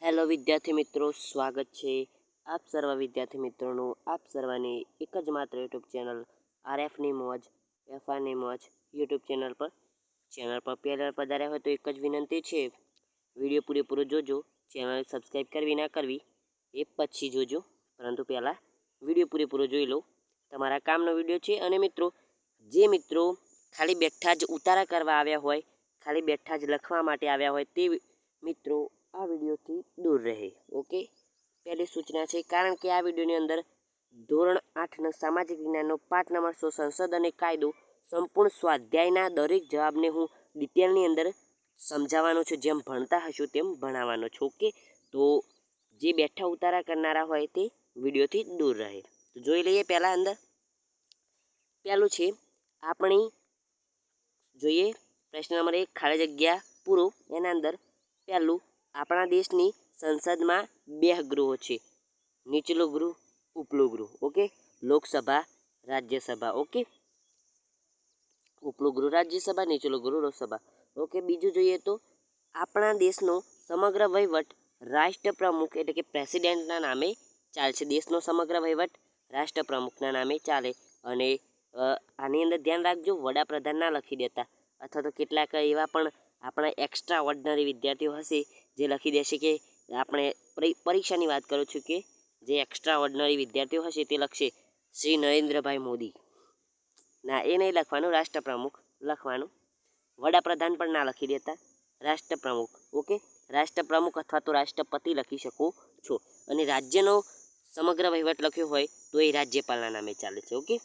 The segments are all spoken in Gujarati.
હેલો વિદ્યાર્થી મિત્રો, સ્વાગત છે આપ સર્વ વિદ્યાર્થી મિત્રોનું આપ સર્વની એક જ માત્ર યુટ્યુબ ચેનલ આરએફની મોજ એફઆરની મોજ યુટ્યુબ ચેનલ પર પહેલા પધાર્યા હોય તો એક જ વિનંતી છે, વિડીયો પૂરેપૂરો જોજો. ચેનલ સબસ્ક્રાઈબ કરવી ના કરવી એ પછી જોજો, પરંતુ પહેલાં વિડીયો પૂરેપૂરો જોઈ લો. તમારા કામનો વિડીયો છે. અને મિત્રો, જે મિત્રો ખાલી બેઠા જ ઉતારા કરવા આવ્યા હોય, ખાલી બેઠા જ લખવા માટે આવ્યા હોય, તે મિત્રો આ વિડીયોથી દૂર રહે. ઓકે, પહેલી સૂચના છે, કારણ કે આ વિડીયોની અંદર ધોરણ 8ના સામાજિક વિજ્ઞાનનો પાઠ નંબર 100 સંસદ અને કાયદો સંપૂર્ણ સ્વાધ્યાયના દરેક જવાબને હું ડિટેલની અંદર સમજાવવાનો છું, જેમ ભણતા હશું તેમ ભણાવવાનો છું. ઓકે, તો જે બેઠા ઉતારા કરનારા હોય તે વિડીયોથી દૂર રહે. તો જોઈ લઈએ પહેલાં અંદર. પહેલું છે આપણી, જોઈએ પ્રશ્ન નંબર 1, ખાલી જગ્યા પૂરો. એના અંદર પહેલું, આપણા દેશની સંસદમાં 2 ગૃહો છે, નીચલું ગૃહ, ઉપલું ગૃહ. ઓકે, લોકસભા, રાજ્યસભા. ઓકે, ઉપલું ગૃહ રાજ્યસભા, નીચલું ગૃહ લોકસભા. ઓકે, બીજું જોઈએ તો આપણા દેશનો સમગ્ર વહીવટ રાષ્ટ્રપ્રમુખ એટલે કે પ્રેસિડેન્ટના નામે ચાલશે. દેશનો સમગ્ર વહીવટ રાષ્ટ્રપ્રમુખના નામે ચાલે. અને આની અંદર ધ્યાન રાખજો, વડાપ્રધાન ના લખી દેતા, અથવા તો કેટલાક એવા પણ આપણા એક્સ્ટ્રા ઓર્ડિનરી વિદ્યાર્થીઓ હશે જે લખી દેશે કે, આપણે પરીક્ષાની વાત કરું છું, કે જે એક્સ્ટ્રા ઓર્ડિનરી વિદ્યાર્થીઓ હશે તે લખશે શ્રી નરેન્દ્રભાઈ મોદી. ના, એ નહીં લખવાનું, રાષ્ટ્રપ્રમુખ લખવાનું. વડાપ્રધાન પણ ના લખી દેતા, રાષ્ટ્રપ્રમુખ. ઓકે, રાષ્ટ્રપ્રમુખ અથવા તો રાષ્ટ્રપતિ લખી શકો છો. અને રાજ્યનો સમગ્ર વહીવટ લખ્યો હોય તો એ રાજ્યપાલના નામે ચાલે છે. ઓકે,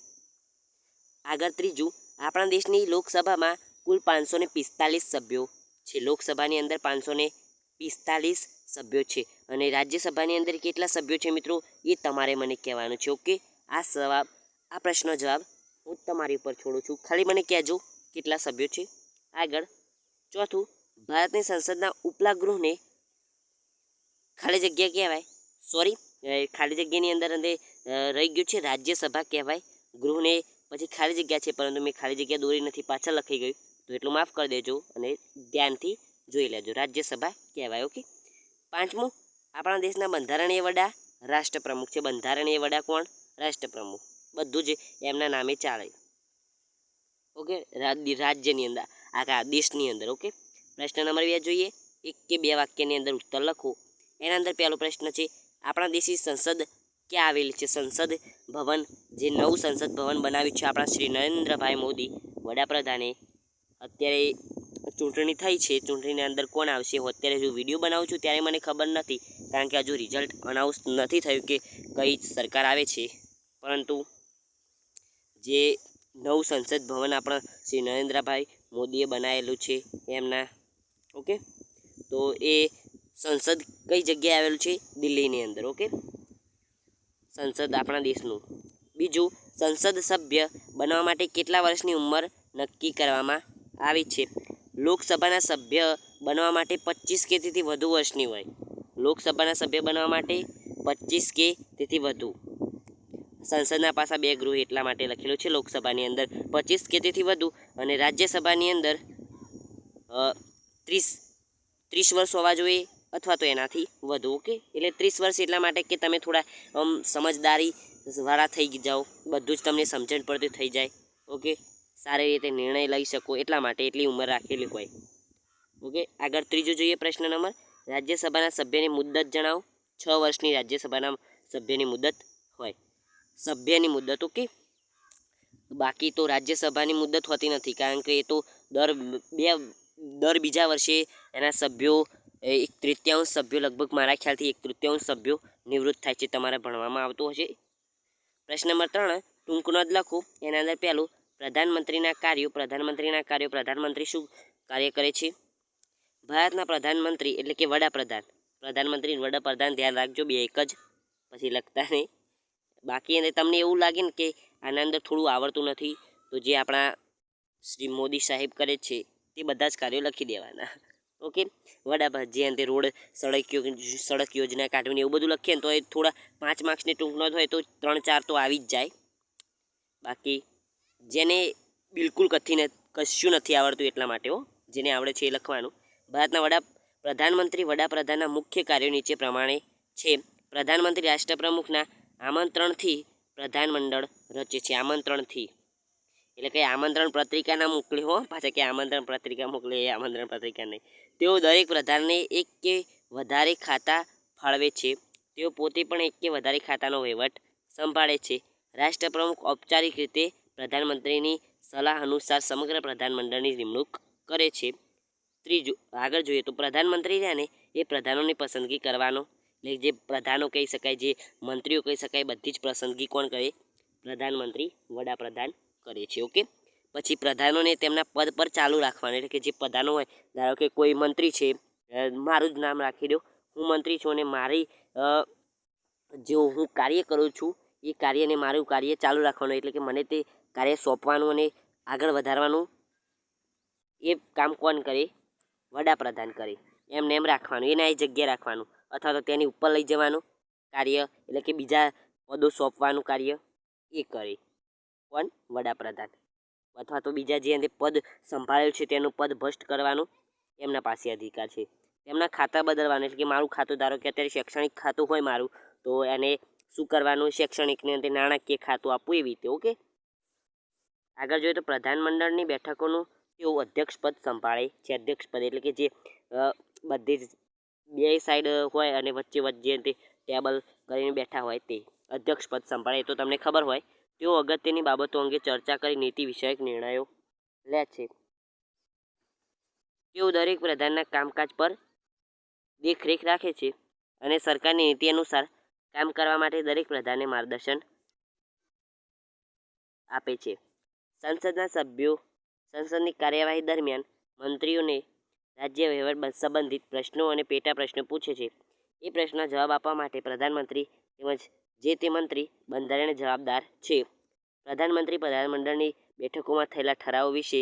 આગળ ત્રીજું, આપણા દેશની લોકસભામાં કુલ 545 સભ્યો છે. લોકસભાની અંદર 545 સભ્યો છે. અને રાજ્યસભાની અંદર કેટલા સભ્યો છે મિત્રો, એ તમારે મને કહેવાનું છે. ઓકે, આ પ્રશ્નનો જવાબ હું તમારી ઉપર છોડું છું, ખાલી મને કહેજો કેટલા સભ્યો છે. આગળ ચોથું, ભારતની સંસદના ઉપલા ગૃહને ખાલી જગ્યા કહેવાય. સોરી, ખાલી જગ્યાની અંદર રહી ગયું છે રાજ્યસભા કહેવાય. ગૃહને પછી ખાલી જગ્યા છે, પરંતુ મેં ખાલી જગ્યા દોરી નથી, પાછળ લખી ગયું, તો એટલું માફ કરી દેજો અને ધ્યાનથી જોઈ લેજો, રાજ્યસભા કહેવાય. ઓકે, પાંચમું, આપણા દેશના બંધારણીય વડા રાષ્ટ્રપ્રમુખ છે. બંધારણીય વડા કોણ? રાષ્ટ્રપ્રમુખ. બધું જ એમના નામે ચાલે. ઓકે, રાજ્યની અંદર, આખા દેશની અંદર. ઓકે, પ્રશ્ન નંબર 2 જોઈએ. 1 કે 2 વાક્યની અંદર ઉત્તર લખો. એના અંદર પહેલો પ્રશ્ન છે, આપણા દેશની સંસદ ક્યાં આવેલી છે? સંસદ ભવન, જે નવું સંસદ ભવન બનાવ્યું છે આપણા શ્રી નરેન્દ્રભાઈ મોદી વડાપ્રધાને. અત્યારે ચૂંટણી થઈ છે, ચૂંટણીની અંદર કોણ આવશે? હું અત્યારે જો વિડીયો બનાવું છું ત્યારે મને ખબર નથી, કારણ કે હજુ રિઝલ્ટ અનાઉન્સ નથી થયું કે કઈ સરકાર આવે છે. પરંતુ જે નવું સંસદ ભવન આપણા શ્રી નરેન્દ્રભાઈ મોદીએ બનાવેલું છે એમના. ઓકે, તો એ સંસદ કઈ જગ્યાએ આવેલું છે? દિલ્હીની અંદર. ઓકે, સંસદ આપણા દેશનું. બીજું, સંસદ સભ્ય બનવા માટે કેટલા વર્ષની ઉંમર નક્કી કરવામાં આવી છે? લોકસભાના સભ્ય બનવા માટે 25 કે તેથી વધુ વર્ષની હોય. લોકસભાના સભ્ય બનવા માટે 25 કે તેથી વધુ. સંસદના પાછા 2 ગૃહ એટલા માટે લખેલું છે. લોકસભાની અંદર 25 કે તેથી વધુ, અને રાજ્યસભાની અંદર 30 વર્ષ હોવા જોઈએ અથવા તો એનાથી વધુ. ઓકે, એટલે 30 વર્ષ એટલા માટે કે તમે થોડા સમજદારી વાળા થઈ જાઓ, બધું જ તમને સમજણ પડતી થઈ જાય. ઓકે, સારી રીતે નિર્ણય લઈ શકો, એટલા માટે એટલી ઉંમર રાખેલી હોય. ઓકે, આગળ ત્રીજું જોઈએ પ્રશ્ન નંબર, રાજ્યસભાના સભ્યની મુદ્દત જણાવો. 6 વર્ષની રાજ્યસભાના સભ્યની મુદ્દત હોય, સભ્યની મુદ્દત. ઓકે, બાકી તો રાજ્યસભાની મુદ્દત હોતી નથી, કારણ કે એ તો દર બીજા વર્ષે એના સભ્યો 1/3 સભ્યો, લગભગ મારા ખ્યાલથી 1/3 સભ્યો નિવૃત્ત થાય છે. તમારે ભણવામાં આવતું હશે. પ્રશ્ન નંબર 3, ટૂંક નોંધ લખો. એના અંદર પહેલું, પ્રધાનમંત્રીના કાર્યો. પ્રધાનમંત્રી શું કાર્ય કરે છે? ભારતના પ્રધાનમંત્રી એટલે કે વડાપ્રધાન. પ્રધાનમંત્રી વડાપ્રધાન ધ્યાન રાખજો, 2 એક જ, પછી લખતા નહીં. બાકી અને તમને એવું લાગે ને કે આના અંદર થોડું આવડતું નથી, તો જે આપણા શ્રી મોદી સાહેબ કરે છે તે બધા જ કાર્યો લખી દેવાના. ઓકે, વડાપ્રધાન જે અંતે રોડ, સડક યોજના કાઢવીને એવું બધું લખીએ ને તો એ થોડા 5 માર્ક્સની ટૂંક નોંધ હોય તો 3-4 તો આવી જ જાય. બાકી જેને બિલકુલ કશું નથી આવડતું એટલા માટે જેને આવડે છે એ લખવાનું. ભારતના પ્રધાનમંત્રી વડાપ્રધાનના મુખ્ય કાર્યો નીચે પ્રમાણે છે. પ્રધાનમંત્રી રાષ્ટ્રપ્રમુખના આમંત્રણથી પ્રધાનમંડળ રચે છે. આમંત્રણથી એટલે કે આમંત્રણ પત્રિકા ના મોકલે હો, પાછા કે આમંત્રણ પત્રિકા મોકલે એ આમંત્રણ પત્રિકા નહીં. તેઓ દરેક પ્રધાનને એક કે વધારે ખાતા ફાળવે છે. તેઓ પોતે પણ એક કે વધારે ખાતાનો વહીવટ સંભાળે છે. રાષ્ટ્રપ્રમુખ ઔપચારિક રીતે પ્રધાનમંત્રીની સલાહ અનુસાર સમગ્ર પ્રધાનમંડળની નિમણૂક કરે છે. ત્રીજું આગળ જોઈએ તો પ્રધાનમંત્રી રહ્યા ને એ પ્રધાનોની પસંદગી કરવાનો, એટલે જે પ્રધાનો કહી શકાય, જે મંત્રીઓ કહી શકાય, બધી જ પસંદગી કોણ કરે? પ્રધાનમંત્રી વડાપ્રધાન કરે છે. ઓકે, પછી પ્રધાનોને તેમના પદ પર ચાલુ રાખવાનું, એટલે કે જે પ્રધાનો હોય, ધારો કે કોઈ મંત્રી છે, મારું જ નામ રાખી દો, હું મંત્રી છું અને મારી જે હું કાર્ય કરું છું એ કાર્યને મારું કાર્ય ચાલુ રાખવાનું, એટલે કે મને તે કાર્ય સોંપવાનું અને આગળ વધારવાનું એ કામ કોણ કરે? વડાપ્રધાન કરે. એમને એમ રાખવાનું, એના એ જગ્યા રાખવાનું, અથવા તો તેની ઉપર લઈ જવાનું કાર્ય, એટલે કે બીજા પદો સોંપવાનું કાર્ય એ કરે કોણ? વડાપ્રધાન. અથવા તો બીજા જે પદ સંભાળેલું છે તેનું પદ ભ્રષ્ટ કરવાનું એમના પાસે અધિકાર છે. એમના ખાતા બદલવાનું, એટલે કે મારું ખાતું, ધારો કે અત્યારે શૈક્ષણિક ખાતું હોય મારું, તો એને શું કરવાનું? શૈક્ષણિકને અંતે નાણાકીય ખાતું આપવું, એવી રીતે. ઓકે, આગળ જોઈએ તો પ્રધાનમંડળની બેઠકોનું તેઓ અધ્યક્ષપદ સંભાળે છે. અધ્યક્ષપદ એટલે કે જે બધી જ બે સાઈડ હોય અને વચ્ચે વચ્ચે તે ટેબલ કરીને બેઠા હોય તે અધ્યક્ષપદ સંભાળે. એ તો તમને ખબર હોય. તેઓ અગત્યની બાબતો અંગે ચર્ચા કરી નીતિ વિષયક નિર્ણયો લે છે. તેઓ દરેક પ્રધાનના કામકાજ પર દેખરેખ રાખે છે અને સરકારની નીતિ અનુસાર કામ કરવા માટે દરેક પ્રધાનને માર્ગદર્શન આપે છે. સંસદના સભ્યો સંસદની કાર્યવાહી દરમિયાન મંત્રીઓને રાજ્ય વહીવટ સંબંધિત પ્રશ્નો અને પેટા પ્રશ્નો પૂછે છે. એ પ્રશ્નના જવાબ આપવા માટે પ્રધાનમંત્રી તેમજ જે તે મંત્રી બંધારણીય જવાબદાર છે. પ્રધાનમંત્રી પ્રધાનમંડળની બેઠકોમાં થયેલા ઠરાવો વિશે,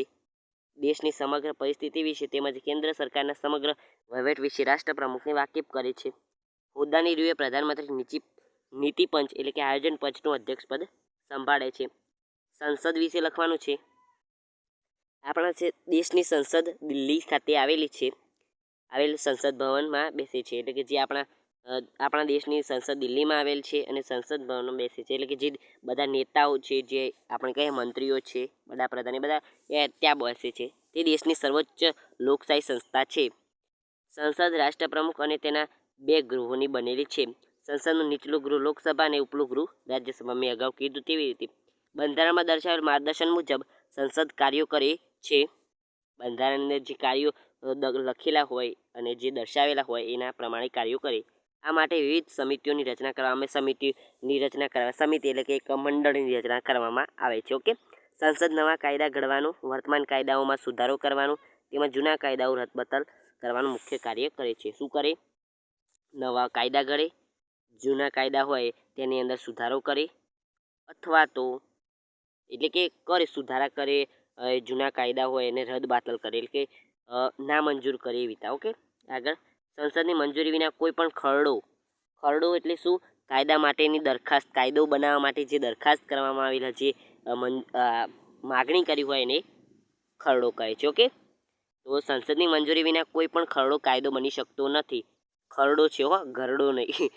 દેશની સમગ્ર પરિસ્થિતિ વિશે તેમજ કેન્દ્ર સરકારના સમગ્ર વહીવટ વિશે રાષ્ટ્રપ્રમુખને વાકેફ કરે છે. હોદ્દાની રૂએ પ્રધાનમંત્રી નીતિ પંચ એટલે કે આયોજન પંચનું અધ્યક્ષપદ સંભાળે છે. સંસદ વિશે લખવાનું છે. આપણા દેશની સંસદ દિલ્હી ખાતે આવેલી છે. સંસદ ભવનમાં બેસે છે, એટલે કે જે આપણા દેશની સંસદ દિલ્હીમાં આવેલ છે અને સંસદ ભવનમાં બેસે છે. એટલે કે જે બધા નેતાઓ છે, જે આપણે કહીએ મંત્રીઓ છે, વડાપ્રધાન, એ બધા ત્યાં બેસે છે. તે દેશની સર્વોચ્ચ લોકશાહી સંસ્થા છે. સંસદ રાષ્ટ્રપ્રમુખ અને તેના બે ગૃહોની બનેલી છે. સંસદનું નીચલું ગૃહ લોકસભા અને ઉપલું ગૃહ રાજ્યસભા. મેં અગાઉ કીધું તેવી રીતે બંધારણમાં દર્શાવેલ માર્ગદર્શન મુજબ સંસદ કાર્યો કરે છે. બંધારણને જે કાર્યો લખેલા હોય અને જે દર્શાવેલા હોય એના પ્રમાણે કાર્યો કરે. આ માટે વિવિધ સમિતિઓની રચના કરવામાં સમિતિ એટલે કે એક મંડળની રચના કરવામાં આવે છે. ઓકે, સંસદ નવા કાયદા ઘડવાનું, વર્તમાન કાયદાઓમાં સુધારો કરવાનું તેમજ જૂના કાયદાઓ રદબદલ કરવાનું મુખ્ય કાર્ય કરે છે. શું કરે? નવા કાયદા ઘડે, જૂના કાયદા હોય તેની અંદર સુધારો કરે, અથવા તો એટલે કે સુધારા કરે, જૂના કાયદા હોય એને રદબાતલ કરે, એટલે કે નામંજૂર કરે એવી રીતે. ઓકે, આગળ સંસદની મંજૂરી વિના કોઈ પણ ખરડો એટલે શું? કાયદા માટેની દરખાસ્ત, કાયદો બનાવવા માટે જે દરખાસ્ત કરવામાં આવેલા, જે માગણી કરી હોય એને ખરડો કહે છે. ઓકે, તો સંસદની મંજૂરી વિના કોઈ પણ ખરડો કાયદો બની શકતો નથી. ખરડો છે હો, ઘરડો નહીં.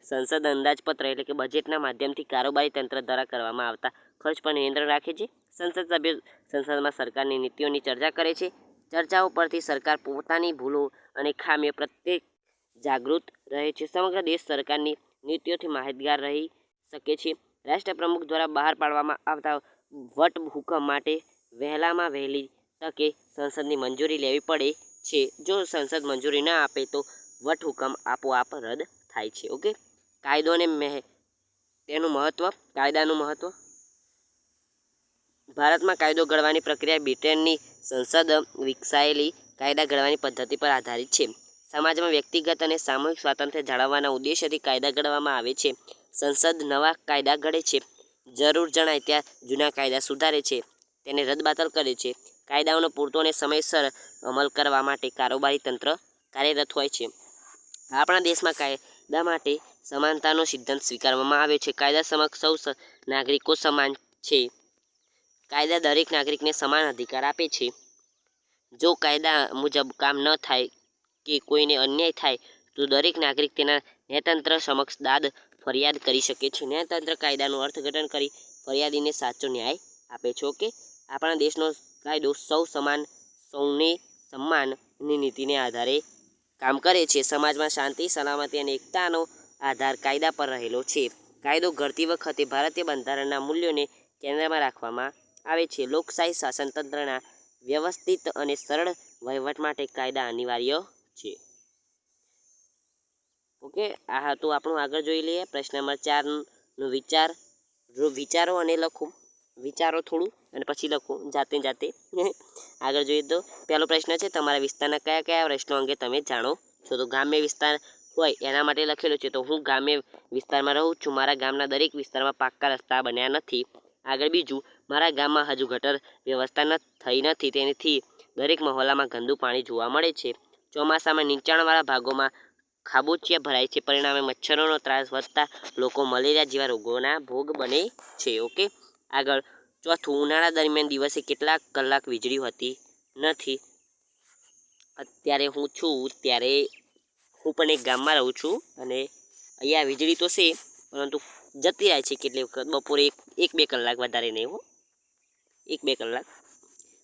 સંસદ અંદાજપત્ર એટલે કે બજેટના માધ્યમથી કારોબારી તંત્ર દ્વારા કરવામાં આવતા ખર્ચ પર નિયંત્રણ રાખે છે. સંસદ સભ્યો સંસદમાં સરકારની નીતિઓની ચર્ચા કરે છે. ચર્ચાઓ પરથી સરકાર પોતાની ભૂલો અને ખામીઓ પ્રત્યે જાગૃત રહે છે. સમગ્ર દેશ સરકારની નીતિઓથી માહિતગાર રહી શકે છે. રાષ્ટ્રપ્રમુખ દ્વારા બહાર પાડવામાં આવતા વટહુકમ માટે વહેલામાં વહેલી તકે સંસદની મંજૂરી લેવી પડે છે. જો સંસદ મંજૂરી ન આપે તો વટહુકમ આપોઆપ રદ થાય છે. ઓકે, કાયદો અને તેનું મહત્વ. કાયદાનું મહત્વ. ભારતમાં કાયદો ઘડવાની પ્રક્રિયા બ્રિટનની સંસદ વિકસાયેલી કાયદા ઘડવાની પદ્ધતિ પર આધારિત છે. સમાજમાં વ્યક્તિગત અને સામૂહિક સ્વાતંત્ર્ય જાળવવાના ઉદ્દેશ્યથી કાયદા ઘડવામાં આવે છે. સંસદ નવા કાયદા ઘડે છે, જરૂર જણાય ત્યાં જૂના કાયદા સુધારે છે, તેને રદબાતલ કરે છે. કાયદાઓનો પૂરતો અને સમયસર અમલ કરવા માટે કારોબારી તંત્ર કાર્યરત હોય છે. આપણા દેશમાં કાયદા માટે સમાનતાનો સિદ્ધાંત સ્વીકારવામાં આવ્યો છે. કાયદા સમક્ષ સૌ નાગરિકો સમાન છે. કાયદા દરેક નાગરિકને સમાન અધિકાર આપે છે. જો કાયદા મુજબ કામ ન થાય કે કોઈને અન્યાય થાય તો દરેક નાગરિક તેના ન્યાયતંત્ર સમક્ષ ફરિયાદ કરી શકે છે. ન્યાયતંત્ર કાયદાનું અર્થઘટન કરી ફરિયાદીને સાચો ન્યાય આપે છે. ઓકે, આપણા દેશનો કાયદો સૌ સમાન, સૌને સન્માનની નીતિને આધારે કામ કરે છે. સમાજમાં શાંતિ, સલામતી અને એકતાનો આધાર કાયદા પર રહેલો છે. કાયદો ઘડતી વખતે ભારતીય બંધારણના મૂલ્યોને કેન્દ્રમાં રાખવામાં આવે છે. લોકશાહી શાસનતંત્રના વ્યવસ્થિત અને સરળ વહીવટ માટે કાયદા અનિવાર્ય છે. ઓકે, આ હતું આપણું. આગળ જોઈ લઈએ પ્રશ્ન નંબર 4 નો વિચારો અને લખો. વિચારો થોડું અને પછી લખો જાતે આગળ જોઈએ તો પહેલો પ્રશ્ન છે, તમારા વિસ્તારના કયા કયા પ્રશ્નો અંગે તમે જાણો છો? તો ગ્રામ્ય વિસ્તાર હોય એના માટે લખેલું છે. તો હું ગ્રામ્ય વિસ્તારમાં રહું છું. મારા ગામના દરેક વિસ્તારમાં પાક્કા રસ્તા બન્યા નથી. આગળ બીજું, મારા ગામમાં હજુ ગટર વ્યવસ્થા થઈ નથી. તેનાથી દરેક મહોલ્લામાં ગંદુ પાણી જોવા મળે છે. ચોમાસામાં નીચાણવાળા ભાગોમાં ખાબોચિયા ભરાય છે. પરિણામે મચ્છરોનો ત્રાસ વધતા લોકો મલેરિયા જેવા રોગોના ભોગ બને છે. ઓકે, આગળ ચોથું, ઉનાળા દરમિયાન દિવસે કેટલાક કલાક વીજળી હોતી નથી. અત્યારે હું પણ એક ગામમાં રહું છું અને અહીંયા વીજળી તો છે પરંતુ જતી રહે છે કેટલી વખત બપોરે 1-2 કલાક, વધારે નહીં હો, 1-2 કલાક.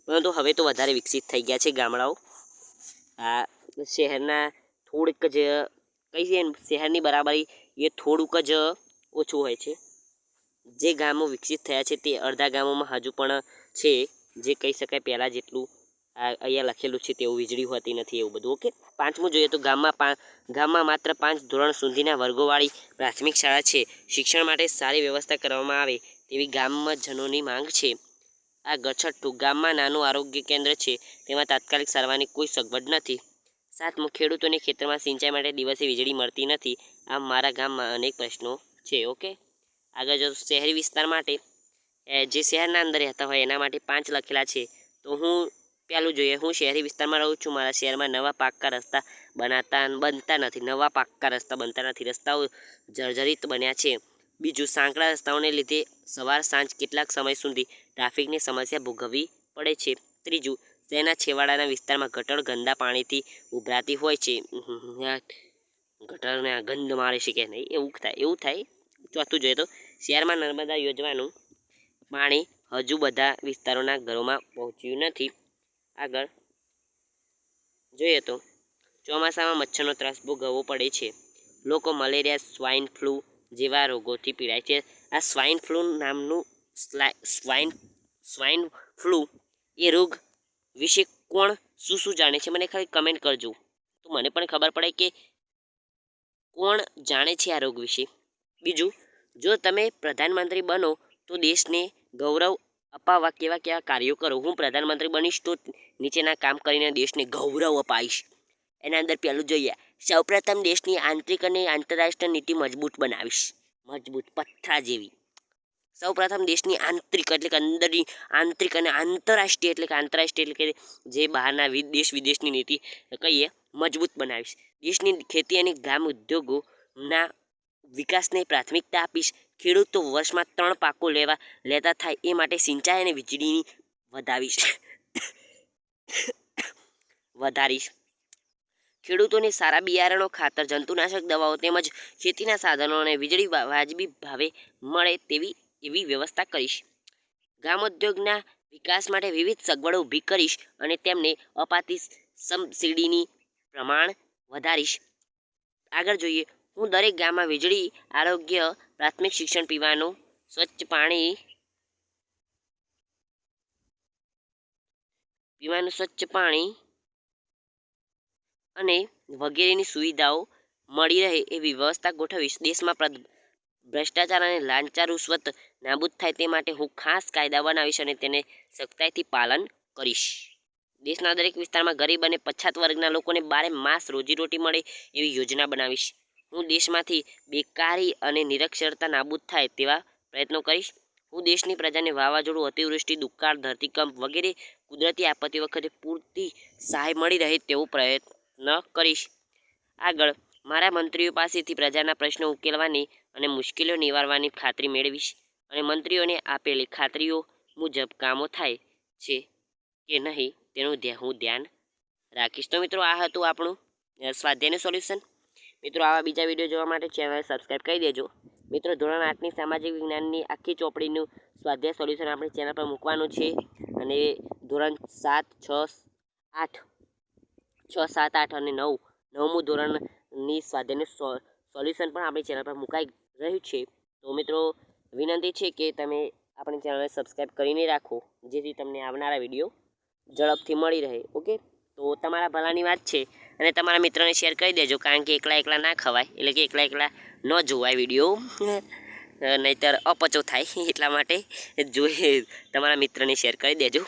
પરંતુ હવે તો વધારે વિકસિત થઈ ગયા છે ગામડાઓ. આ શહેરના થોડીક જ શહેરની બરાબરી એ થોડુંક જ ઓછું હોય છે. જે ગામો વિકસિત થયા છે તે અડધા ગામોમાં હજુ પણ છે, જે કહી શકાય પહેલાં જેટલું અહીંયા લખેલું છે તેવું વીજળી હોતી નથી એવું બધું. ઓકે, પાંચમું જોઈએ તો ગામમાં માત્ર 5 ધોરણ સુધીના વર્ગોવાળી પ્રાથમિક શાળા છે. શિક્ષણ માટે સારી વ્યવસ્થા કરવામાં આવે તેવી ગામજનોની માંગ છે. આગળ છઠ્ઠું, ગામમાં નાનું આરોગ્ય કેન્દ્ર છે, તેમાં તાત્કાલિક સારવારની કોઈ સગવડ નથી. સાતમું, ખેડૂતોને ખેતરમાં સિંચાઈ માટે દિવસે વીજળી મળતી નથી. આમ મારા ગામમાં અનેક પ્રશ્નો છે. ઓકે, આગળ જો શહેરી વિસ્તાર માટે જે શહેરના અંદર રહેતા હોય એના માટે 5 લખેલા છે. તો પહેલું જોઈએ, હું શહેરી વિસ્તારમાં રહું છું. મારા શહેરમાં નવા પાક્કા રસ્તા બનતા નથી. રસ્તાઓ જર્જરિત બન્યા છે. બીજું, સાંકડા રસ્તાઓને લીધે સવાર સાંજ કેટલાક સમય સુધી ટ્રાફિકની સમસ્યા ભોગવવી પડે છે. ત્રીજું, શહેરના છેવાડાના વિસ્તારમાં ગટર ગંદા પાણીથી ઉભરાતી હોય છે. ગટરને ગંધ મારે છે કે નહીં એવું થાય. ચોથું જોઈએ તો શહેરમાં નર્મદા યોજવાનું પાણી હજુ બધા વિસ્તારોના ઘરોમાં પહોંચ્યું નથી. આગળ જોઈએ તો ચોમાસામાં મચ્છરનો ત્રાસ ભોગવવો પડે છે. લોકો મલેરિયા, સ્વાઇન ફ્લૂ જેવા રોગોથી પીડાય છે. આ સ્વાઇન ફ્લૂ એ રોગ વિશે કોણ શું જાણે છે? મને ખાલી કમેન્ટ કરજો તો મને પણ ખબર પડે કે કોણ જાણે છે આ રોગ વિશે. બીજું, જો તમે પ્રધાનમંત્રી બનો તો દેશને ગૌરવ અપાવવા કેવા કેવા કાર્યો કરો? હું પ્રધાનમંત્રી બનીશ તો નીચેના કામ કરીને દેશને ગૌરવ અપાવીશ. એના અંદર પહેલું જોઈએ, સૌપ્રથમ દેશની આંતરિક અને આંતરરાષ્ટ્રીય નીતિ મજબૂત બનાવીશ. મજબૂત પથ્થર જેવી. સૌપ્રથમ દેશની આંતરિક એટલે કે અંદરની આંતરિક અને આંતરરાષ્ટ્રીય એટલે કે જે બહારના દેશ વિદેશની નીતિ કહીએ મજબૂત બનાવીશ. દેશની ખેતી અને ગ્રામ ઉદ્યોગોના વિકાસને પ્રાથમિકતા આપીશ. ખેડૂતો વર્ષમાં 3 પાકો લેતા થાય એ માટે સિંચાઈ અને વીજળીની વધારીશ. ખેડૂતોને સારા બિયારણો, ખાતર, જંતુનાશક દવાઓ તેમજ ખેતીના સાધનો અને વીજળી વાજબી ભાવે મળે એવી વ્યવસ્થા કરીશ. ગ્રામોદ્યોગના વિકાસ માટે વિવિધ સગવડો ઊભી કરીશ અને તેમને અપાતી સબસિડીની પ્રમાણ વધારીશ. આગળ જોઈએ, હું દરેક ગામમાં વીજળી, આરોગ્ય, પ્રાથમિક શિક્ષણ, પીવાનું સ્વચ્છ પાણી અને વગેરેની સુવિધાઓ મળી રહે એવી વ્યવસ્થા ગોઠવીશ. દેશમાં ભ્રષ્ટાચાર અને લાંચા રૂશ્વત નાબૂદ થાય તે માટે હું ખાસ કાયદા બનાવીશ અને તેને સખ્તાઈથી પાલન કરીશ. દેશના દરેક વિસ્તારમાં ગરીબ અને પછાત વર્ગના લોકોને 12 માસ રોજીરોટી મળે એવી યોજના બનાવીશ. હું દેશમાંથી બેકારી અને નિરક્ષરતા નાબૂદ થાય તેવા પ્રયત્નો કરીશ. હું દેશની પ્રજાને વાવાઝોડું, અતિવૃષ્ટિ, દુકાળ, ધરતીકંપ વગેરે કુદરતી આપત્તિ વખતે પૂરતી સહાય મળી રહે તેવો પ્રયત્ન કરીશ. આગળ, મારા મંત્રીઓ પાસેથી પ્રજાના પ્રશ્નો ઉકેલવાની અને મુશ્કેલીઓ નિવારવાની ખાતરી મેળવીશ અને મંત્રીઓને આપેલી ખાતરીઓ મુજબ કામો થાય છે કે નહીં તેનું હું ધ્યાન રાખીશ. તો મિત્રો, આ હતું આપણું સ્વાધ્યાયનું સોલ્યુશન. મિત્રો આવા બીજા વિડીયો જોવા માટે ચેનલ સબસ્ક્રાઈબ કરી દેજો. મિત્રો ધોરણ 8ની સામાજિક વિજ્ઞાનની આખી ચોપડીનું સ્વાધ્યાય સોલ્યુશન આપણી ચેનલ પર મૂકવાનું છે. અને ધોરણ 7, 6, 8, 6, 7, 8 અને 9, 9મું ધોરણની સ્વાધ્યાયનું સોલ્યુશન પણ આપણી ચેનલ પર મુકાઈ રહ્યું છે. તો મિત્રો વિનંતી છે કે તમે આપણી ચેનલને સબસ્ક્રાઈબ કરીને રાખો, જેથી તમને આવનારા વિડીયો ઝડપથી મળી રહે. ઓકે, તો તમારા ભલાની વાત છે અને તમારા મિત્રોને શેર કરી દેજો, કારણ કે એકલા એકલા ના ખવાય, એટલે કે એકલા એકલા ન જોવાય વિડીયો, નહીંતર અપચો થાય. એટલા માટે જોઈએ તમારા મિત્રને શેર કરી દેજો.